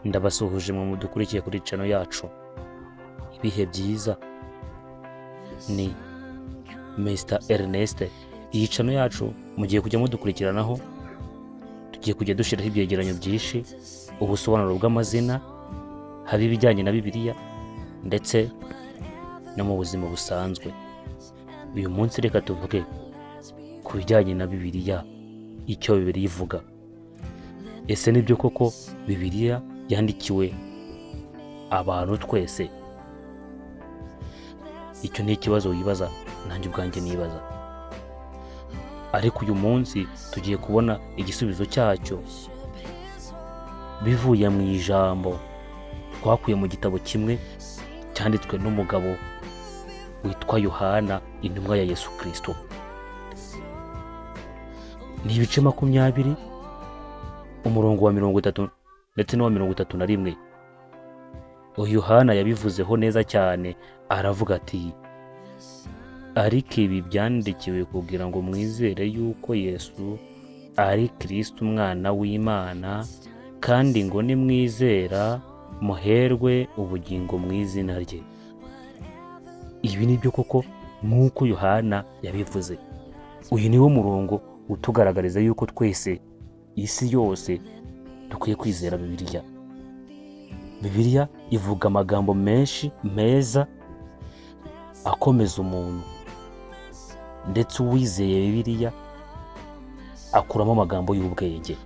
Ndabasuhuje mu mudukurikiye kuri channel yacu. Ibihe byiza ni Mr Ernest. Iyi channel yacu mugiye kujya mudukurikiranaho, tugiye kujya dushiraho ibyegeranyo byinshi, ubusobanuro bw'amazina, hari ibijyanye na Bibiliya ndetse no mu buzima busanzwe. Uyu munsi reka tuvuge ku bijyanye na Bibiliya, icyo Bibiliya ivuga. Ese nibyo koko Bibiliya yandikiwe abantu twese? Icyo ni ikibazo wibaza, nanjye ubwanjye nibaza. Ariko uyu munsi tugiye kubona igisubizo cyacyo bivuye mu ijambo twakuye mu gitabo kimwe cyanditswe n'umugabo witwa Yohana, intumwa ya Yesu Kristo. Ni ibice 20, umurongo wa 30 ndetse no wa 31. Yohana yabivuzeho neza cyane, aravuga ati: ariko ibi byandikiwe kugira ngo mwizere yuko Yesu ari Kristo umwana w'Imana, kandi ngo nimwizera muherwe ubugingo mu izina rye. Ibi nibyo koko nk'uko Yohana yabivuze. Uyu niwo murongo utugaragariza yuko twese, isi yose, dukwiye kwizera Bibiliya. Bibiliya ivuga amagambo menshi meza akomeza umuntu, ndetse uwizeye Bibiliya akuramo amagambo y'ubwenge.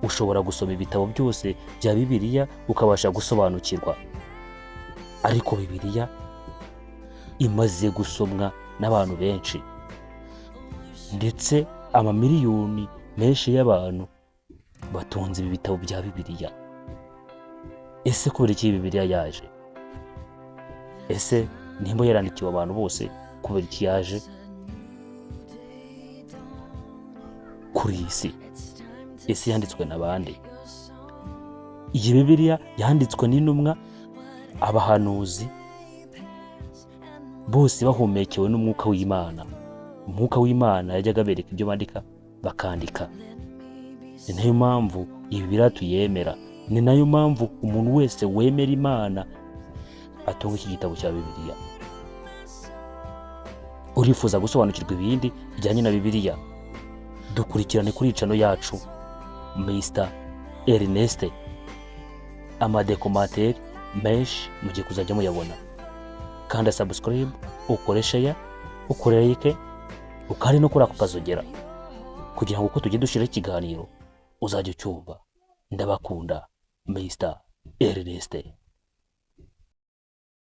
Ushobora gusoma ibitabo byose bya Bibiliya ukabasha gusobanukirwa, ariko Bibiliya imaze gusomwa n'abantu benshi, ndetse amamiliyoni menshi y'abantu batunze ibi bitabo bya Bibiliya. Ese kubera iki Bibiliya yaje? Ese nimba yarandikiwe abantu bose, kubera iki yaje kuri iyi si? Ese yanditswe n'abandi? Iyi Bibiliya yanditswe n'intumwa, abahanuzi, bose bahumekewe n'umwuka w'Imana. Umwuka w'Imana yajyaga bereka ibyo bandika bakandika. Ni nayo mpamvu ibi Bibiliya tuyemera. Ni nayo mpamvu umuntu wese wemera Imana atunga iki gitabo cya Bibiliya. Urifuza gusobanukirwa ibindi bijyanye na Bibiliya? Dukurikirane kuri channel yacu Mr Ernest. Amadekomateri menshi mugiye kuzajya muyabona. Kanda subscribe, ukore share, ukore like, ukari no kuri ako kazogera, kugira ngo uko tujye dushira ikiganiro uzajya ucyumva. Ndabakunda. Mr Ernest.